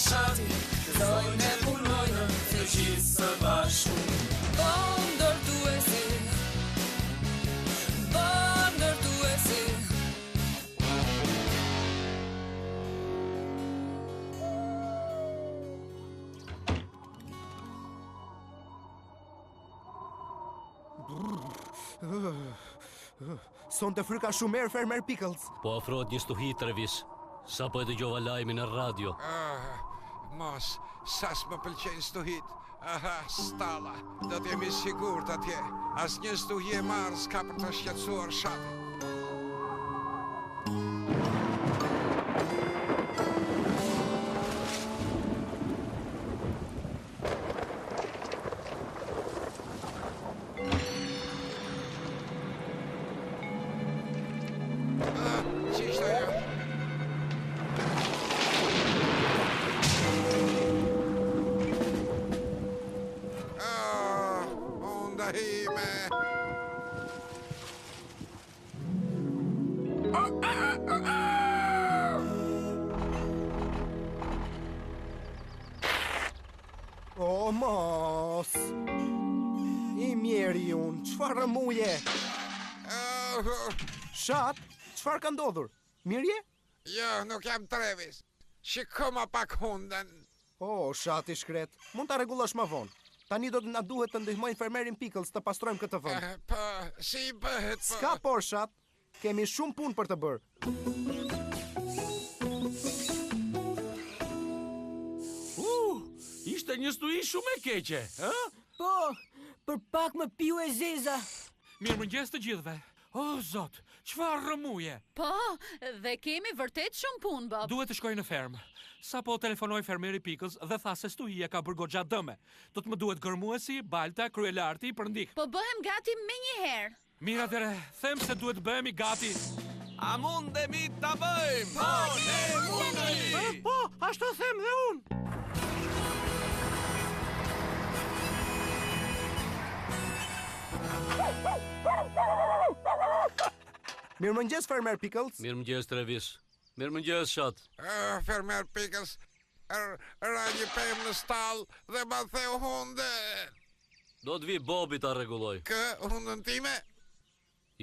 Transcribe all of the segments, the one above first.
fshati, fillojnë e punojnë të gjithë së bashku. Ndërtuesi, ndërtuesi. Sonte fryka shumë erë, Fermer Pickles. Po afrohet një stuhi, Trevis. Sa po e dëgjova lajmin në radio. Mos, sas më pëlqejnë stuhit. Aha, stalla, do t'jemi sigurt atje. Asnjë stuhi e marrë s'ka për të shqetësuar shatin. O, mos! I mjeri unë, qfarë rëmuje? Shat, qfarë ka ndodhur? Mirje? Jo, nuk jam Trevis. Shiko ma pak hunden. O, Shat i shkret, mund ta rregullosh më vonë. Tani do të na duhet të ndihmojnë Fermerin Pickles të pastrojmë këtë vend. Po, si bëhet po? S'ka por, Shat. Kemi shumë punë për të bërë. Ishte një stuhi shumë e keqe, ha? Po, për pak më piu e zeza. Mirëmëngjes të gjithëve. O, Zot, çfarë rëmuje? Po, dhe kemi vërtet shumë punë, Bob. Duhet të shkoj në fermë. Sapo telefonoi Fermeri Pickles dhe tha se stuhia ka bërë goxha dëme. Do të më duhet gërmuesi, balta, kryelarti për ndihmë. Po bëhem gati menjëherë. Mirë atëre, them se duhet bëhemi gati. A mundemi ta bëjmë? Po, ne mundemi. Po, ashtu them dhe unë. Mirëmëngjes, Fermer Pickles. Mirëmëngjes, Trevis. Mirëmëngjes, Shat. Fermer Pickles, ra një pemë në stall dhe ma theu hunde. Do të vi Bobi ta rregulloj. Kë hundën time?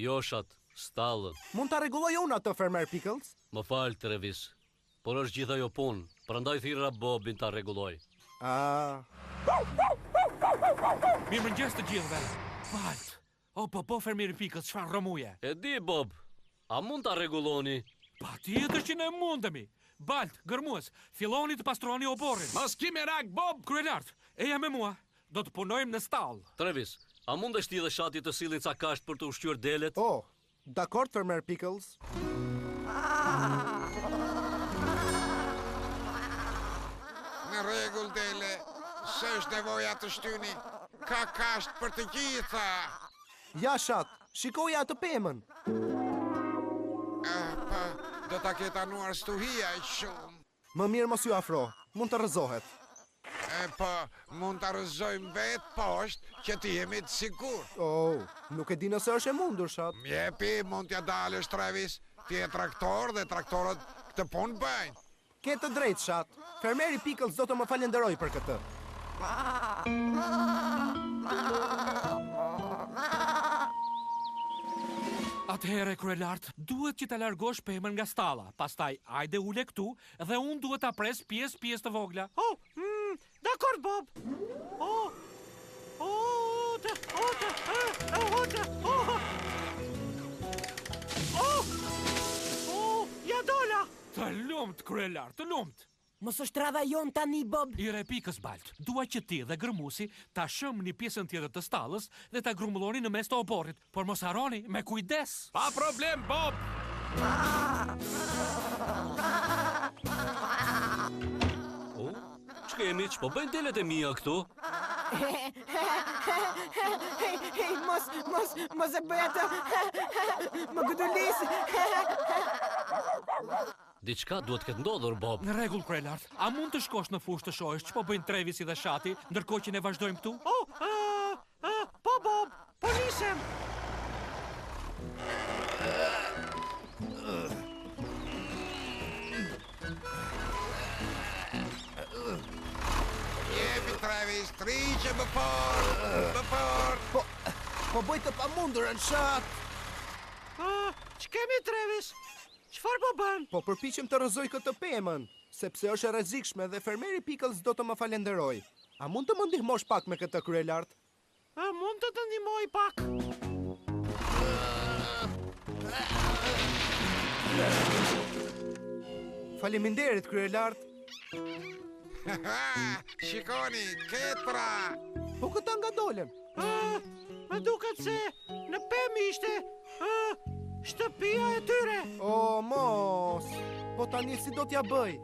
Jo, Shat, stallën. Mund ta rregulloj unë atë, Fermer Pickles? Më fal, Trevis. Por është gjithë ajo punë, prandaj thirra Bobin ta rregulloj. Mirëmëngjes të gjithëve. Balt. O, po, Fermeri Pickles, çfarë rëmuje? E di, Bob. A mund ta rregulloni? Patjetër që ne mundemi. Balt, gërmues, filloni të pastroni oborrin. Mos ki merak, Bob. Kryelart, eja me mua. Do të punojmë në stall. Trevis, a mundesh ti dhe Shati të sillin ca kasht për të ushqyer delet? Oh, dakord, Fermer Pickles. Në rregull, dele. S'është nevoja të shtyni. Ka kasht për të gjitha. Ja, Shat, shikoja atë pemën. Pa, do ta ketë anuar stuhia i shumë. Më mirë mos ju afro, mund të rrëzohet. Po, mund të rrëzojmë vetë poshtë që ti jemi të sigur. Oh, nuk e di nëse është e mundur, Shat. Mjepi, mund t'ja dalësh, Trevis. Ti e traktor dhe traktorët këtë punë bëjnë. Ke të drejtë, Shat. Fermeri Pickles do të më falenderoj për këtë. Atëherë, Kryelart, duhet që të largosh pemën nga stalla. Pastaj, ajde ule këtu dhe unë duhet ta pres pjesë të vogla. Dakor, Bob. Ja dola. Të lumt, Kryelart, të lumt. Mos është radha jon tani, Bob. I re Pickles, Balt, dua që ti dhe gërmuesi ta shëmni pjesën tjetër të stallës dhe ta grumbulloni në mes të oborrit, por mos harroni me kujdes. Pa problem, Bob. Ç'kemi, ç'po bëjnë delet e mia këtu? Hey, mos e bëj atë. Më godulis. Diçka duhet këtë ndodhur, Bob. Në rregull, Kryelart, a mund të shkosh në fushë të shohësh ç'po bëjnë Trevisi dhe Shati, ndërkohë që ne vazhdojmë këtu? Po, Bob, po nisem. Travis, triqe më fort. Po bëj të pamundurën, shat. Që kemi, Travis? Qëfar po bën? Po përpiqem të rrëzoj këtë pemën, sepse është e rrezikshme dhe fermeri Pickles do të më falenderoj. A mund të më ndihmosh pak me këtë kryelart? A mund të të ndihmoj pak? Faleminderit, kryelart. Shikoni, ketra. Po këta nga dolem. Më duket se në pemë ishte shtëpia e tyre. O, mos. Po tani si do t'ja bëj?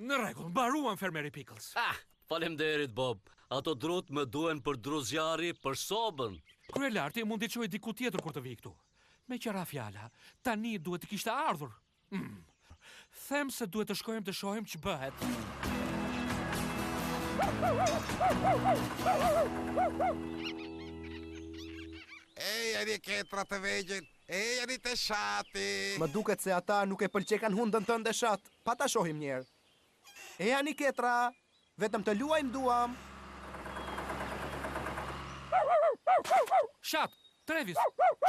Në rregull, mbaruan fermeri Pickles. Faleminderit, Bob. Ato drut më duen për druzjari për sobën. Kryelarti mund t'i çojë diku tjetër kur të vi këtu. Me qëra fjala, tani duhet të kishte ardhur. Them se duhet të shkojmë të shohim që bëhet. Ejani ketra të vegjël, ejani të shati. Më duket se ata nuk e pëlqekan hundën tënde, shat. Pa ta shohim njerë. E janë i ketra, vetëm të luajmë duam. Shat, Travis,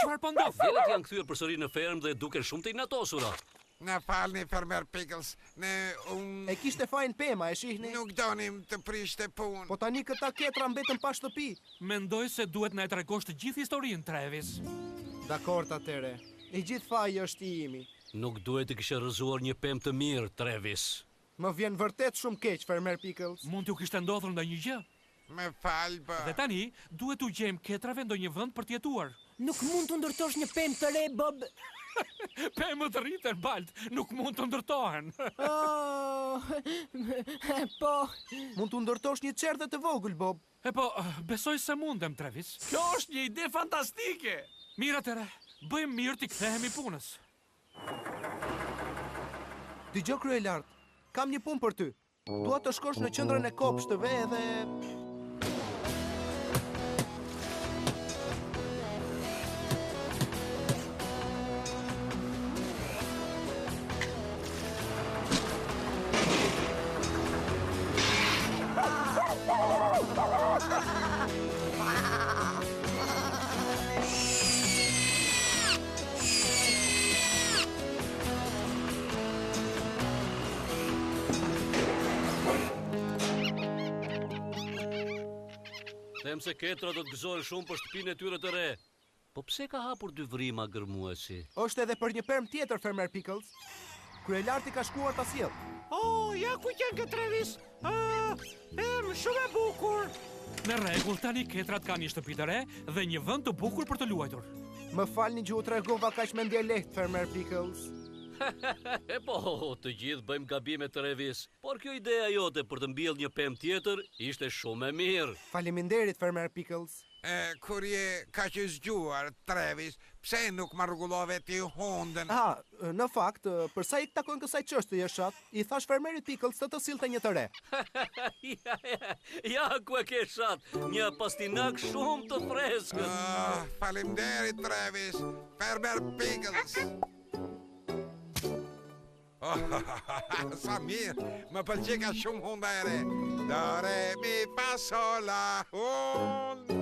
çfarë po ndodh? Velet janë kthyer përsëri në fermë dhe duken shumë të inatosura. Na falni, fermer Pickles, ne E kishte fajin pema, e shihni? nuk donim të prishte punë. Po tani këta ketra mbetën pa shtëpi. Mendoj se duhet na e tregosh të gjithë historinë, Travis. Dakor, atere. I gjithë faji është i imi. Nuk duhet të kishe rrëzuar një pemë të mirë, Travis. Më vjen vërtet shumë keq, fermer Pickles. Mund t'ju kishte ndodhur ndonjë gjë. Me fal, bë. Dhe tani duhet t'u gjejmë ketrave ndonjë vend për t'jetuar. Nuk mund të ndërtosh një pemë të re, Bob. Pemët rriten balt, nuk mund të ndërtohen. Po, Mund të ndërtosh një qerdhe të vogël, Bob. E po, besoj se mundem, Travis. Kjo është një ide fantastike. Mirë atëre, bëjmë mirë t'i kthehemi punës. Dëgjoj, kryelart, kam një punë për ty. Dua të shkosh në qendrën e kopshtëve dhe... Them se ketra do të gëzohen shumë për shtëpinë e tyre të re. Po pse ka hapur dy vrima gërmuesi? Është edhe për një pemë tjetër, fermer Pickles. Kryelarti ka shkuar ta sjell. ja ku qenë këtë, Travis? Pemë shumë e bukur. Në rregull, tani ketrat kanë një shtëpi të re dhe një vend të bukur për të luajtur. Më falni që u tregova kaq me ndje lehtë, fermer Pickles. E po, të gjithë bëjmë gabime, Travis. Por kjo ideja jote për të mbjellë një pemë tjetër ishte shumë e mirë. Faleminderit, fermer Pickles. Kur je ka që zgjuar, Travis, pse nuk ma rregullove ti hundën? Në fakt, përsa i takojnë kësaj çështjeje, shat, i thash fermerit Pickles të sillte një të re. Ja, ku e ke shat, një pastinak shumë të freskët. Faleminderit, Travis, fermer Pickles. Sa mirë, më pëlqej ka shumë hunda e re. Do, re, mi, fa, sol, la, hund.